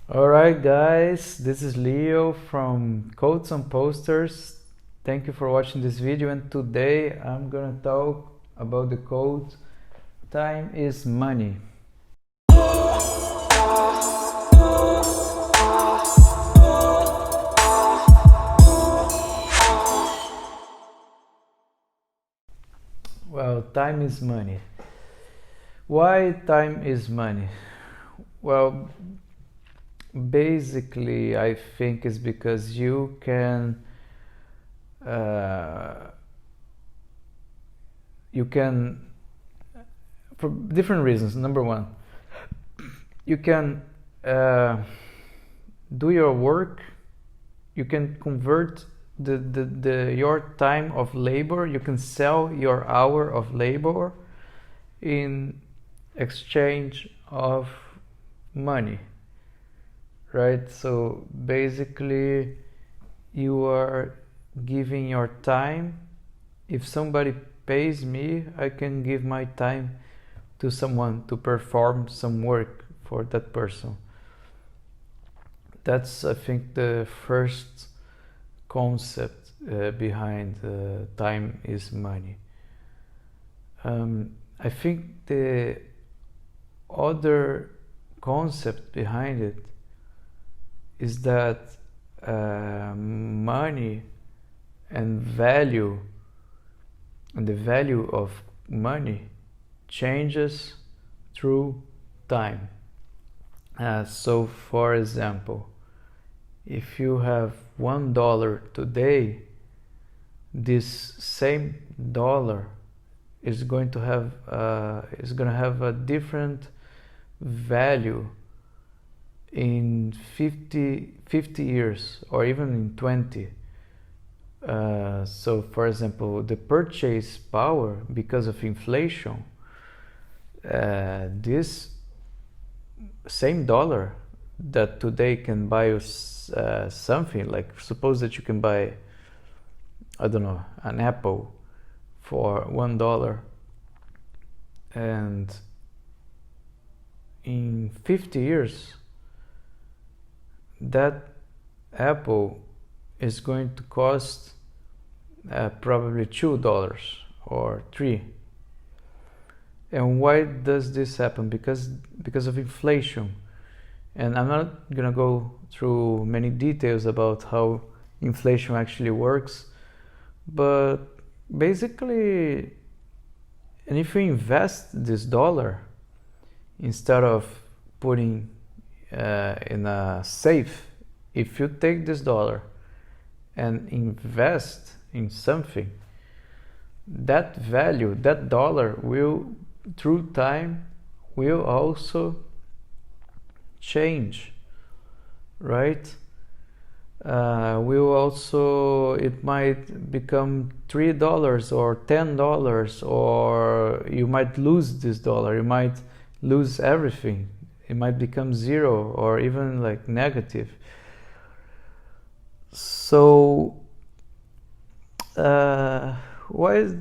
Alright guys, this is Leo from Quotes on Posters. Thank you for watching this video, and today I'm gonna talk about the quote, time is money. Well, time is money. Why time is money? Well, basically I think it's because you can for different reasons. Number one, you can do your work, you can convert your time of labor, you can sell your hour of labor in exchange of money, right? So basically you are giving your time. If somebody pays me, I can give my time to someone to perform some work for that person. That's, I think, the first concept behind time is money. I think the other concept behind it is that money and value, and the value of money changes through time. So for example, if you have $1 today, this same dollar is going to have a different value in 50 years, or even in 20. So for example, the purchase power, because of inflation, this same dollar that today can buy you something, like suppose that you can buy, I don't know, an apple for $1, and in 50 years that apple is going to cost probably $2 or $3. And why does this happen? Because of inflation. And I'm not gonna go through many details about how inflation actually works, but basically, and if you invest this dollar instead of putting in a safe, if you take this dollar and invest in something, that value, that dollar will, through time, will also change, right? Will also, it might become $3 or $10, or you might lose this dollar, you might lose everything, it might become zero or even like negative. So why is,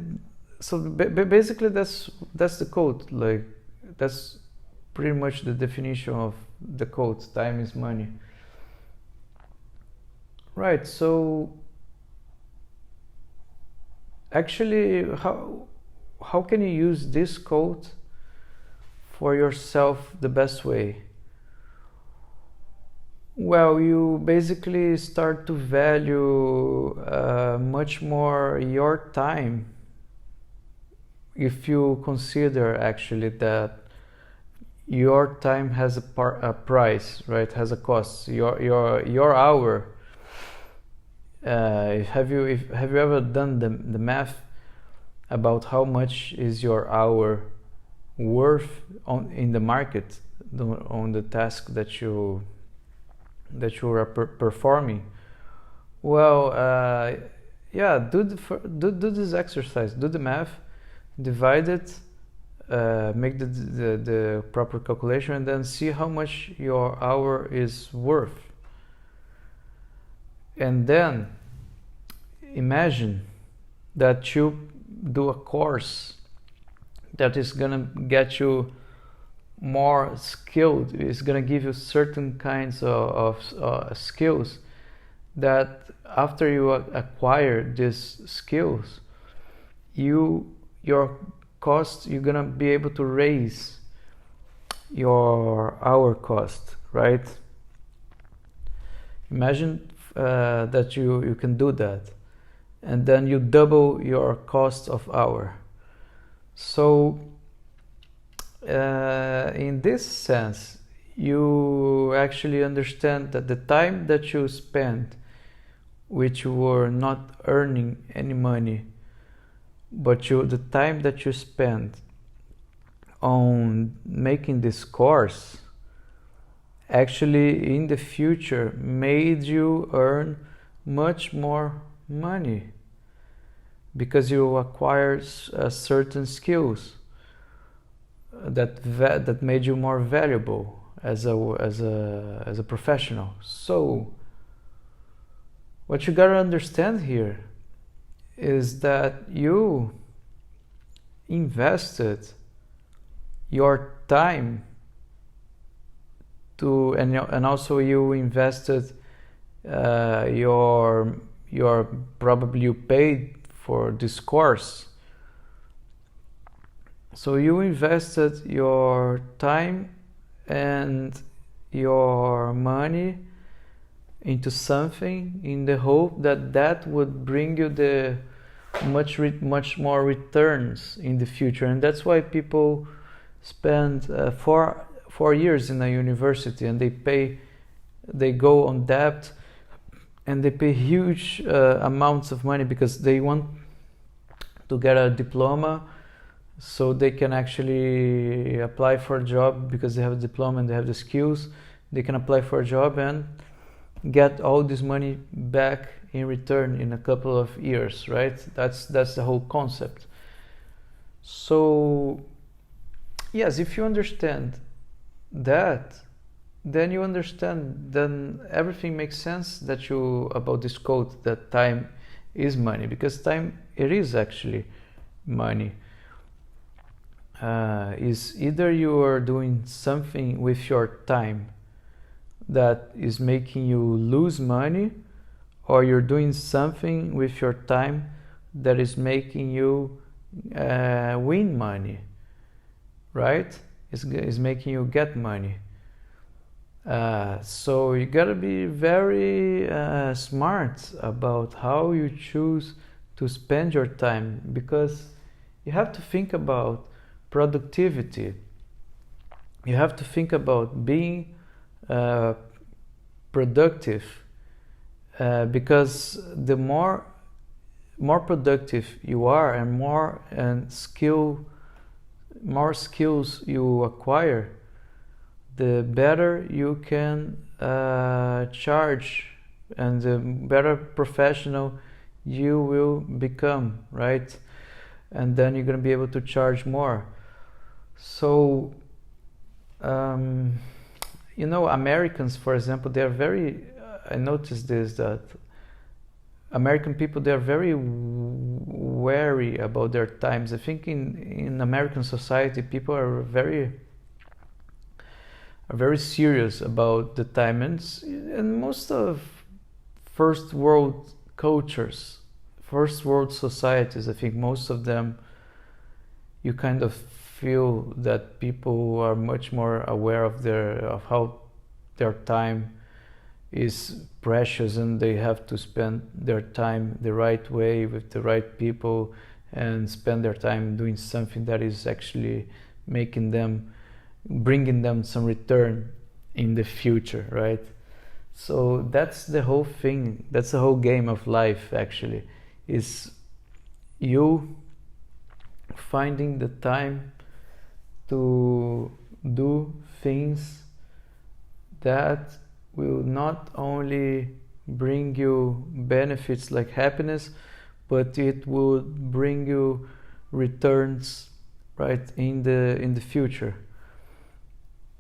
so basically that's the quote, like that's pretty much the definition of the quote, time is money. Right, so actually how can you use this quote for yourself the best way? Well, you basically start to value much more your time if you consider actually that your time has a price, right? Has a cost. Your hour. Have you ever done the math about how much is your hour worth in the market, on the task that you are performing? Well, yeah, do this exercise, do the math, divide it, make the proper calculation, and then see how much your hour is worth. And then imagine that you do a course that is gonna get you more skilled, it's going to give you certain kinds of skills that after you acquire these skills, your cost, you're going to be able to raise your hour cost, right? Imagine that you can do that, and then you double your cost of hour. So in this sense, you actually understand that the time that you spend, which you were not earning any money, but the time that you spend on making this course actually in the future made you earn much more money, because you acquired certain skills that made you more valuable as a professional. So what you gotta understand here is that you invested your time to, and also you invested your probably you paid for this course. So you invested your time and your money into something in the hope that would bring you the much more returns in the future. And that's why people spend 4 years in a university, and they go on debt, and they pay huge amounts of money because they want to get a diploma, so they can actually apply for a job because they have a diploma and they have the skills. They can apply for a job and get all this money back in return in a couple of years, right? That's the whole concept. So yes, if you understand that, then you understand, then everything makes sense that you about this quote that time is money, because time, it is actually money. Is either you are doing something with your time that is making you lose money, or you're doing something with your time that is making you win money, right? Is making you get money. So you gotta be very smart about how you choose to spend your time, because you have to think about productivity. You have to think about being productive, because the more productive you are, and more skills you acquire, the better you can charge, and the better professional you will become, right? And then you're going to be able to charge more. So Americans, for example, they are very I noticed this, that American people, they are very wary about their times. I think in American society, people are very serious about the time, and most of first world cultures, first world societies, I think most of them, you kind of feel that people are much more aware of how their time is precious, and they have to spend their time the right way with the right people, and spend their time doing something that is actually bringing them some return in the future, right? So that's the whole thing, that's the whole game of life, actually, is you finding the time to do things that will not only bring you benefits like happiness, but it will bring you returns, right, in the future.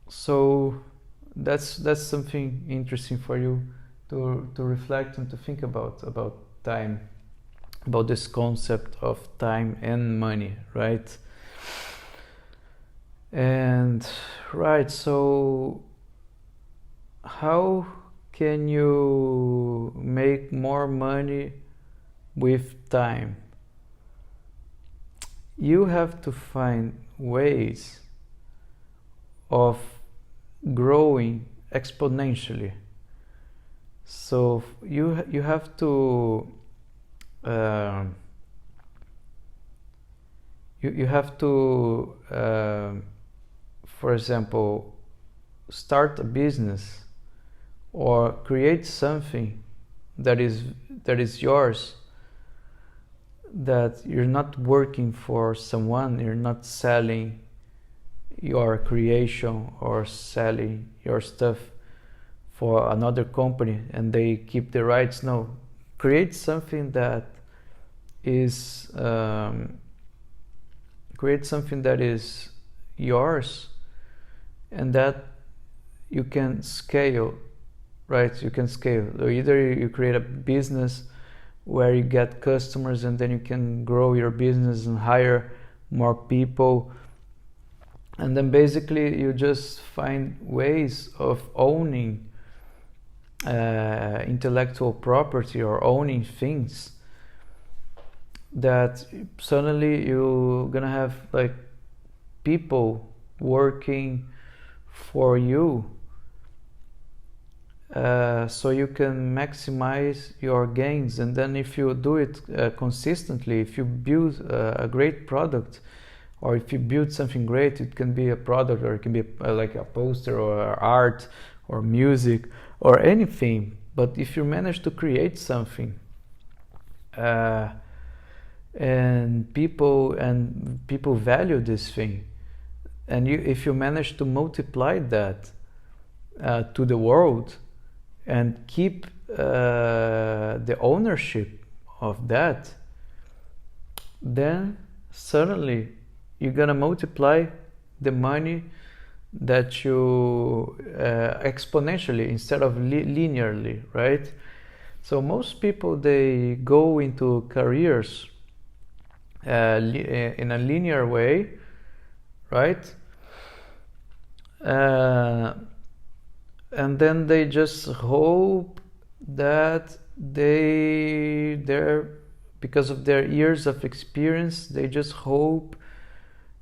So that's something interesting for you to reflect and to think about time, about this concept of time and money, right? And right, so how can you make more money with time? You have to find ways of growing exponentially. So you have to you have to for example, start a business or create something that is yours, that you're not working for someone, you're not selling your creation or selling your stuff for another company and they keep the rights. No, create something that is yours, and that you can scale, right? You can scale. So either you create a business where you get customers and then you can grow your business and hire more people, and then basically you just find ways of owning intellectual property or owning things, that suddenly you're gonna have like people working for you, so you can maximize your gains. And then if you do it consistently, if you build a great product, or if you build something great, it can be a product or it can be like a poster or art or music or anything. But if you manage to create something and people value this thing, and if you manage to multiply that to the world and keep the ownership of that, then suddenly you're gonna multiply the money that you exponentially instead of linearly, right? So most people, they go into careers in a linear way, right? And then they just hope that they're because of their years of experience, they just hope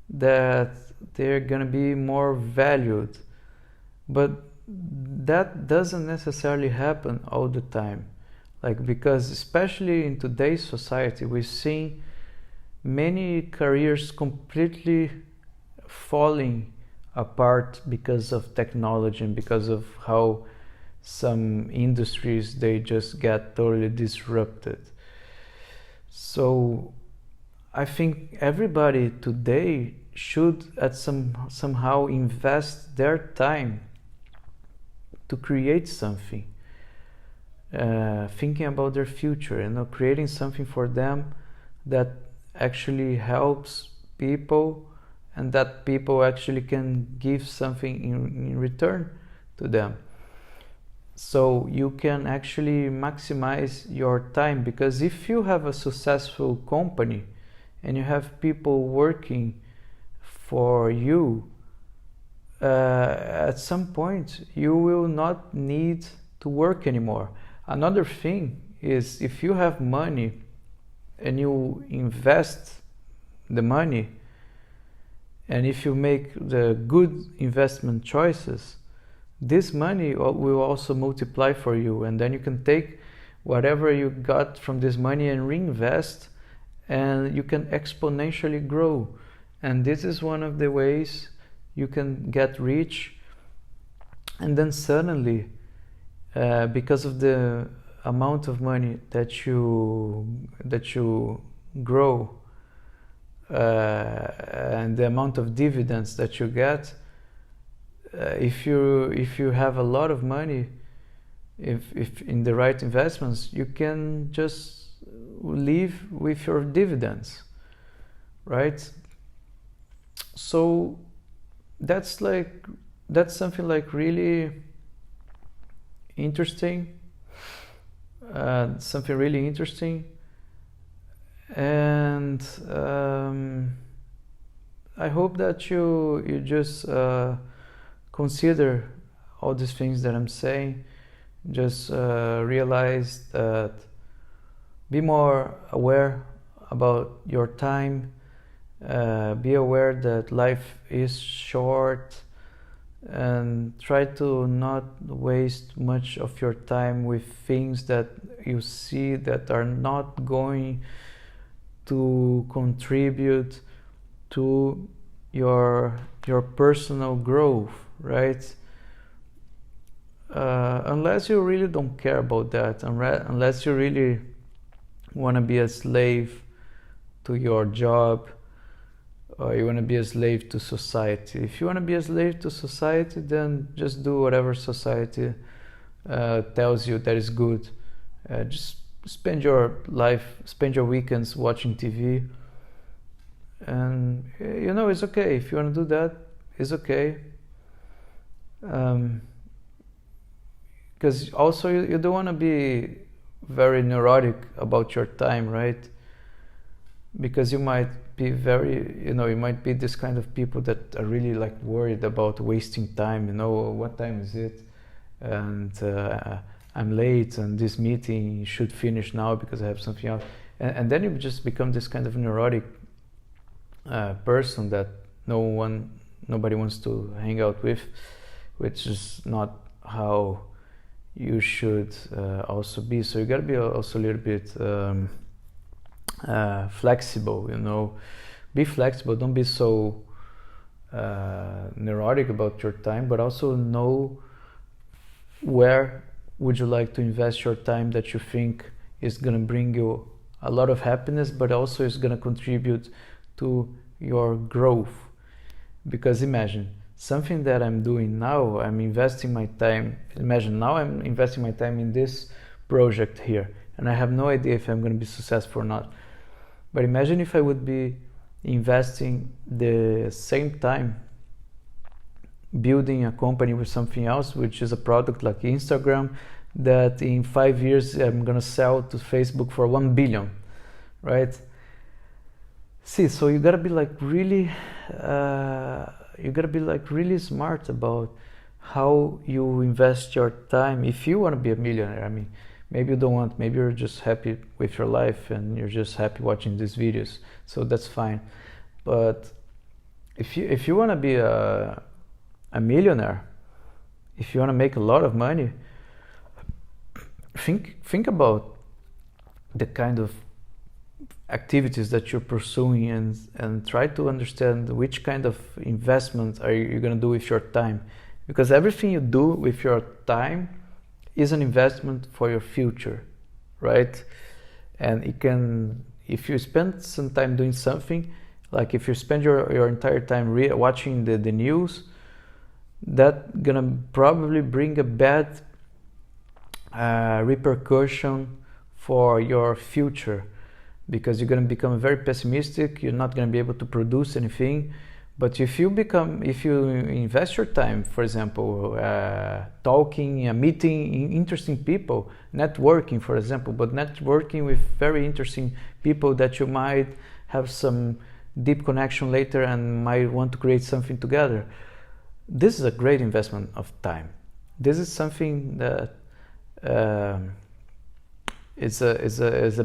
that they're gonna be more valued. But that doesn't necessarily happen all the time. Like, because especially in today's society, we've seen many careers completely falling apart because of technology and because of how some industries, they just get totally disrupted. So I think everybody today should somehow invest their time to create something, thinking about their future, creating something for them that actually helps people, and that people actually can give something in return to them. So you can actually maximize your time, because if you have a successful company and you have people working for you, at some point you will not need to work anymore. Another thing is, if you have money and you invest the money, and if you make the good investment choices, this money will also multiply for you, and then you can take whatever you got from this money and reinvest, and you can exponentially grow. And this is one of the ways you can get rich. And then suddenly, because of the amount of money that you grow, and the amount of dividends that you get, if you have a lot of money, if in the right investments, you can just live with your dividends, right? So that's something like really interesting, something really interesting. And I hope that you just consider all these things that I'm saying. Just realize that, be more aware about your time. Be aware that life is short, and try to not waste much of your time with things that you see that are not going to contribute to your personal growth, right? Unless you really don't care about that, unless you really want to be a slave to your job, or you want to be a slave to society. If you want to be a slave to society, then just do whatever society tells you that is good. Just spend your weekends watching TV, and it's okay. If you want to do that, it's okay. Because also you don't want to be very neurotic about your time, right? Because you might be you might be this kind of people that are really like worried about wasting time. What time is it? And I'm late, and this meeting should finish now because I have something else. And then you just become this kind of neurotic person that nobody wants to hang out with, which is not how you should also be. So you gotta be also a little bit flexible. Be flexible. Don't be so neurotic about your time, but also know where would you like to invest your time that you think is going to bring you a lot of happiness, but also is going to contribute to your growth. Because imagine something that I'm doing now, I'm investing my time. Imagine now I'm investing my time in this project here, and I have no idea if I'm going to be successful or not. But imagine if I would be investing the same time building a company with something else, which is a product like Instagram, that in 5 years I'm gonna sell to Facebook for 1 billion, right? See, so you gotta be like really smart about how you invest your time if you want to be a millionaire. I mean, maybe you don't want, maybe you're just happy with your life and you're just happy watching these videos, so that's fine. But if you want to be a millionaire, if you want to make a lot of money, think about the kind of activities that you're pursuing, and try to understand which kind of investment are you going to do with your time, because everything you do with your time is an investment for your future, right? And it can, if you spend some time doing something, like if you spend your entire time watching the news, that gonna probably bring a bad repercussion for your future, because you're gonna become very pessimistic. You're not gonna be able to produce anything. But if you invest your time, for example, talking, meeting interesting people, networking, for example, but networking with very interesting people that you might have some deep connection later and might want to create something together. This is a great investment of time. This is something that is a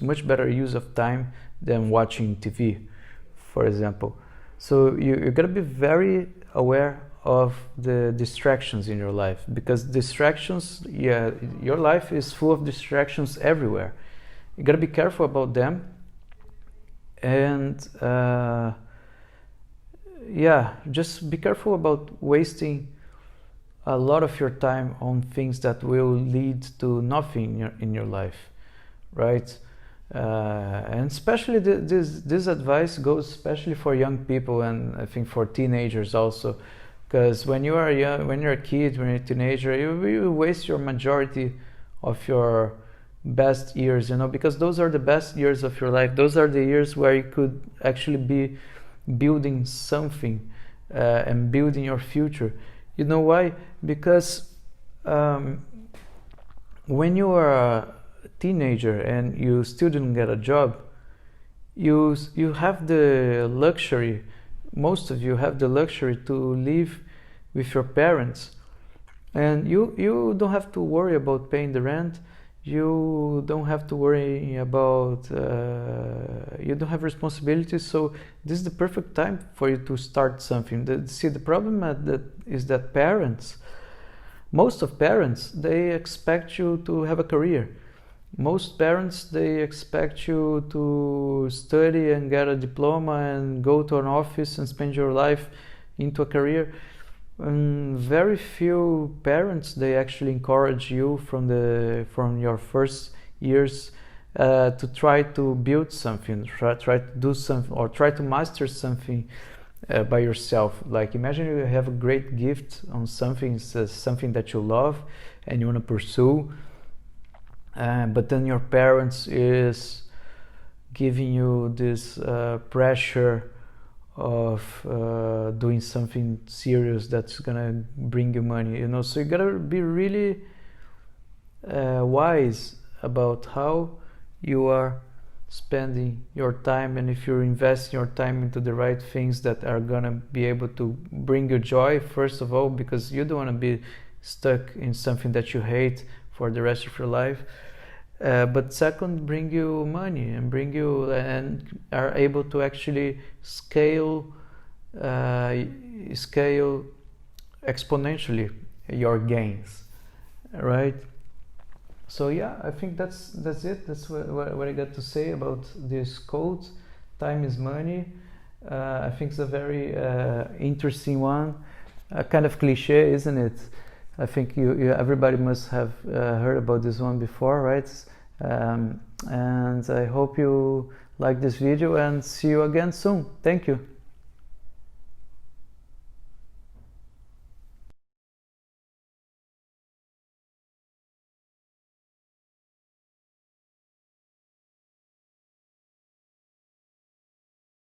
much better use of time than watching TV, for example. So you gotta be very aware of the distractions in your life, because distractions, your life is full of distractions everywhere. You gotta be careful about them, and just be careful about wasting a lot of your time on things that will lead to nothing in your life, right? And especially this advice goes especially for young people, and I think for teenagers also, because when you're a kid, when you're a teenager, you waste your majority of your best years, because those are the best years of your life. Those are the years where you could actually be building something and building your future. You know why? Because when you are a teenager and you still didn't get a job, you have the luxury, most of you have the luxury to live with your parents, and you don't have to worry about paying the rent. You don't have to worry about you don't have responsibilities. So this is the perfect time for you to start something. See, the problem is that most of parents, they expect you to have a career. Most parents, they expect you to study and get a diploma and go to an office and spend your life into a career. Very few parents, they actually encourage you from your first years to try to build something, try to do something, or try to master something by yourself. Like, imagine you have a great gift on something, something that you love and you want to pursue, but then your parents is giving you this pressure of doing something serious that's gonna bring you money, you know. So you gotta be really wise about how you are spending your time, and if you're investing your time into the right things that are gonna be able to bring you joy, first of all, because you don't want to be stuck in something that you hate for the rest of your life. But second, bring you money and are able to actually scale exponentially your gains, right? So yeah, I think that's it. That's what I got to say about this quote. Time is money. I think it's a very interesting one. Kind of cliche, isn't it? I think everybody must have heard about this one before, right? And I hope you like this video, and see you again soon. Thank you.